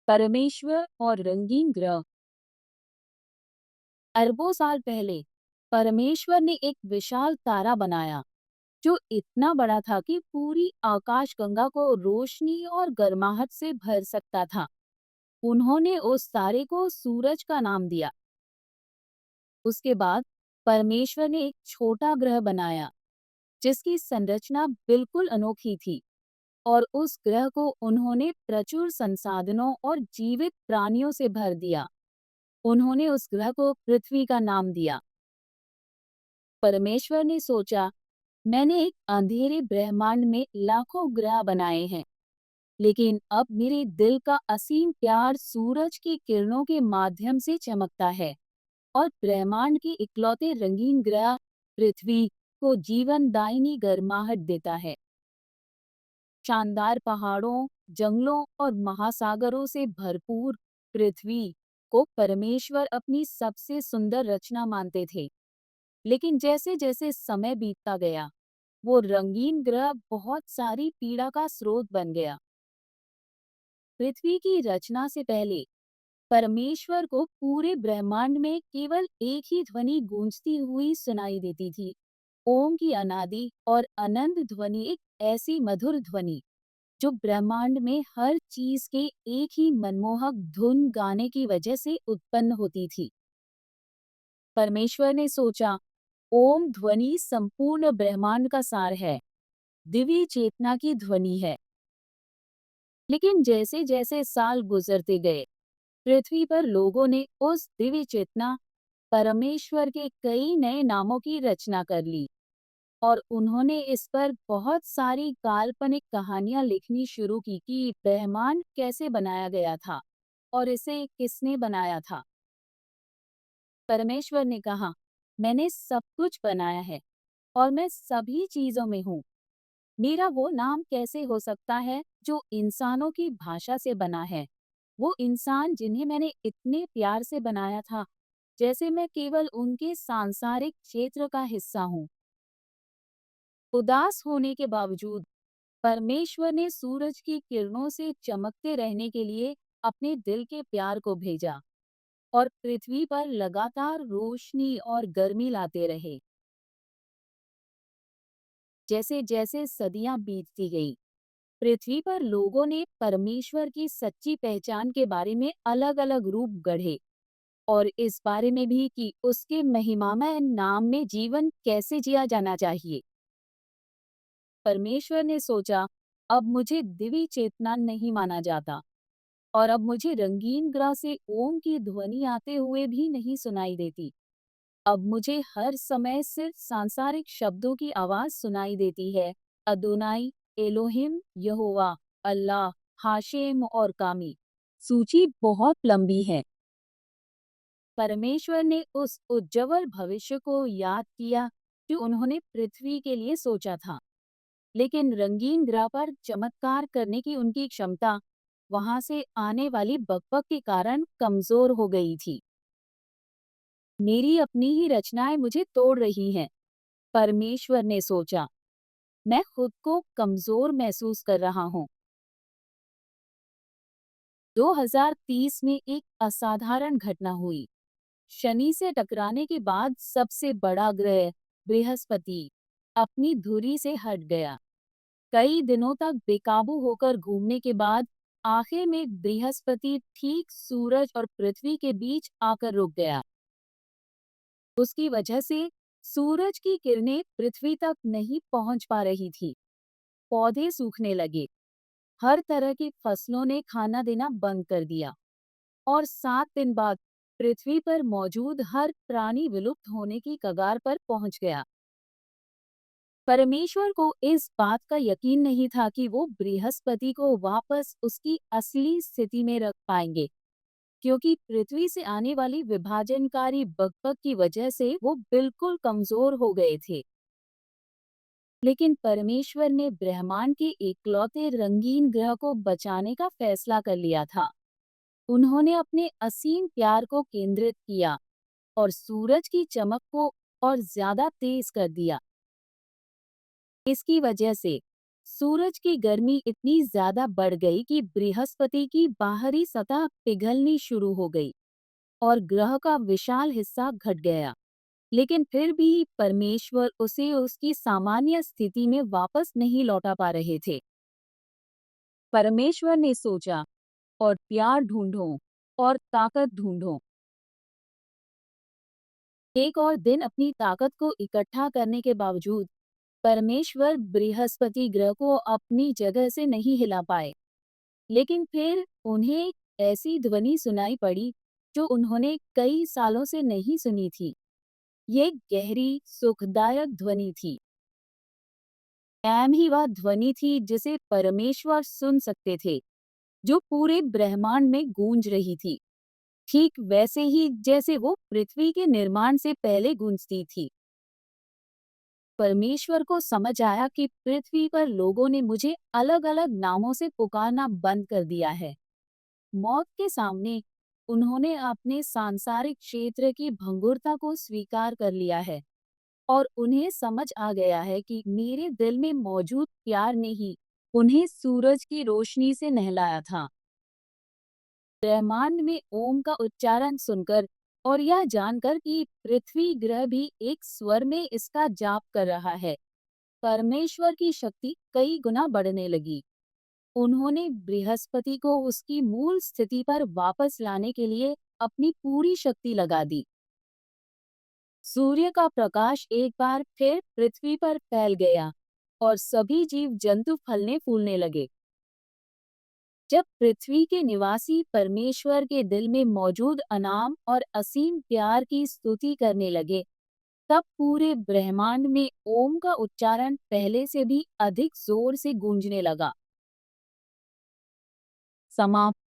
परमेश्वर और रंगीन ग्रह। अरबों साल पहले परमेश्वर ने एक विशाल तारा बनाया जो इतना बड़ा था कि पूरी आकाशगंगा को रोशनी और गर्माहट से भर सकता था। उन्होंने उस तारे को सूरज का नाम दिया। उसके बाद परमेश्वर ने एक छोटा ग्रह बनाया जिसकी संरचना बिल्कुल अनोखी थी, और उस ग्रह को उन्होंने प्रचुर संसाधनों और जीवित प्राणियों से भर दिया। उन्होंने उस ग्रह को पृथ्वी का नाम दिया। परमेश्वर ने सोचा, मैंने एक अंधेरे ब्रह्मांड में लाखों ग्रह बनाए हैं, लेकिन अब मेरे दिल का असीम प्यार सूरज की किरणों के माध्यम से चमकता है और ब्रह्मांड के इकलौते रंगीन ग्रह पृथ्वी को जीवनदायिनी गर्माहट देता है। शानदार पहाड़ों, जंगलों और महासागरों से भरपूर पृथ्वी को परमेश्वर अपनी सबसे सुंदर रचना मानते थे। लेकिन जैसे जैसे समय बीतता गया, वो रंगीन ग्रह बहुत सारी पीड़ा का स्रोत बन गया। पृथ्वी की रचना से पहले परमेश्वर को पूरे ब्रह्मांड में केवल एक ही ध्वनि गूंजती हुई सुनाई देती थी। ओम की अनादि और अनंत ध्वनि, एक ऐसी मधुर ध्वनि जो ब्रह्मांड में हर चीज के एक ही मनमोहक धुन गाने की वजह से उत्पन्न होती थी। परमेश्वर ने सोचा, ओम ध्वनि संपूर्ण ब्रह्मांड का सार है, दिव्य चेतना की ध्वनि है। लेकिन जैसे जैसे साल गुजरते गए, पृथ्वी पर लोगों ने उस दिव्य चेतना परमेश्वर के कई नए नामों की रचना कर ली, और उन्होंने इस पर बहुत सारी काल्पनिक कहानियां लिखनी शुरू की कि ब्रह्मांड कैसे बनाया गया था और इसे किसने बनाया था। परमेश्वर ने कहा, मैंने सब कुछ बनाया है और मैं सभी चीजों में हूँ। मेरा वो नाम कैसे हो सकता है जो इंसानों की भाषा से बना है, वो इंसान जिन्हें मैंने इतने प्यार से बनाया था, जैसे मैं केवल उनके सांसारिक क्षेत्र का हिस्सा हूँ। उदास होने के बावजूद परमेश्वर ने सूरज की किरणों से चमकते रहने के लिए अपने दिल के प्यार को भेजा, और पृथ्वी पर लगातार रोशनी और गर्मी लाते रहे। जैसे जैसे सदियां बीतती गई, पृथ्वी पर लोगों ने परमेश्वर की सच्ची पहचान के बारे में अलग अलग रूप गढ़े, और इस बारे में भी कि उसके महिमामय नाम में जीवन कैसे जिया जाना चाहिए। परमेश्वर ने सोचा, अब मुझे दिव्य चेतना नहीं माना जाता, और अब मुझे रंगीन ग्रह से ओम की ध्वनि आते हुए भी नहीं सुनाई देती। अब मुझे हर समय सिर्फ सांसारिक शब्दों की आवाज सुनाई देती है, अदोनाई, एलोहिम, यहोवा, अल्लाह, हाशेम और कामी। सूची बहुत लंबी है। परमेश्वर ने उस उज्जवल भविष्य को याद किया जो उन्होंने पृथ्वी के लिए सोचा था, लेकिन रंगीन ग्रह पर चमत्कार करने की उनकी क्षमता वहां से आने वाली बकबक के कारण कमजोर हो गई थी। मेरी अपनी ही रचनाएं मुझे तोड़ रही हैं, परमेश्वर ने सोचा। मैं खुद को कमजोर महसूस कर रहा हूँ। 2030 में एक असाधारण घटना हुई। शनि से टकराने के बाद सबसे बड़ा ग्रह बृहस्पति अपनी धुरी से हट गया। कई दिनों तक बेकाबू होकर घूमने के बाद आखिर में बृहस्पति ठीक सूरज और पृथ्वी के बीच आकर रुक गया। उसकी वजह से सूरज की किरणें पृथ्वी तक नहीं पहुंच पा रही थी। पौधे सूखने लगे, हर तरह की फसलों ने खाना देना बंद कर दिया, और 7 दिन बाद पृथ्वी पर मौजूद हर प्राणी विलुप्त होने की कगार पर पहुंच गया। परमेश्वर को इस बात का यकीन नहीं था कि वो बृहस्पति को वापस उसकी असली स्थिति में रख पाएंगे, क्योंकि पृथ्वी से आने वाली विभाजनकारी बकबक की वजह से वो बिल्कुल कमजोर हो गए थे। लेकिन परमेश्वर ने ब्रह्मांड के इकलौते रंगीन ग्रह को बचाने का फैसला कर लिया था। उन्होंने अपने असीम प्यार को केंद्रित किया और सूरज की चमक को और ज्यादा तेज कर दिया। इसकी वजह से सूरज की गर्मी इतनी ज्यादा बढ़ गई कि बृहस्पति की बाहरी सतह पिघलनी शुरू हो गई और ग्रह का विशाल हिस्सा घट गया। लेकिन फिर भी परमेश्वर उसे उसकी सामान्य स्थिति में वापस नहीं लौटा पा रहे थे। परमेश्वर ने सोचा, और प्यार ढूंढो और ताकत ढूंढो। एक और दिन अपनी ताकत को इकट्ठा करने के बावजूद परमेश्वर बृहस्पति ग्रह को अपनी जगह से नहीं हिला पाए। लेकिन फिर उन्हें एक ऐसी ध्वनि सुनाई पड़ी जो उन्होंने कई सालों से नहीं सुनी थी। ये गहरी, सुखदायक ध्वनि थी। ऐम ही वह ध्वनि थी जिसे परमेश्वर सुन सकते थे, जो पूरे ब्रह्मांड में गूंज रही थी, ठीक वैसे ही जैसे वो पृथ्वी के निर्माण से पहले गूंजती थी। परमेश्वर को समझ आया कि पृथ्वी पर लोगों ने मुझे अलग-अलग नामों से पुकारना बंद कर दिया है। मौत के सामने उन्होंने अपने सांसारिक क्षेत्र की भंगुरता को स्वीकार कर लिया है और उन्हें समझ आ गया है कि मेरे दिल में मौजूद प्यार ने ही उन्हें सूरज की रोशनी से नहलाया था। ब्रह्मांड में ओम का उच्चारण सुनकर और यह जानकर कि पृथ्वी ग्रह भी एक स्वर में इसका जाप कर रहा है, परमेश्वर की शक्ति कई गुना बढ़ने लगी। उन्होंने बृहस्पति को उसकी मूल स्थिति पर वापस लाने के लिए अपनी पूरी शक्ति लगा दी। सूर्य का प्रकाश एक बार फिर पृथ्वी पर फैल गया और सभी जीव जंतु फलने फूलने लगे। जब पृथ्वी के निवासी परमेश्वर के दिल में मौजूद अनाम और असीम प्यार की स्तुति करने लगे, तब पूरे ब्रह्मांड में ओम का उच्चारण पहले से भी अधिक जोर से गूंजने लगा। समाप्त।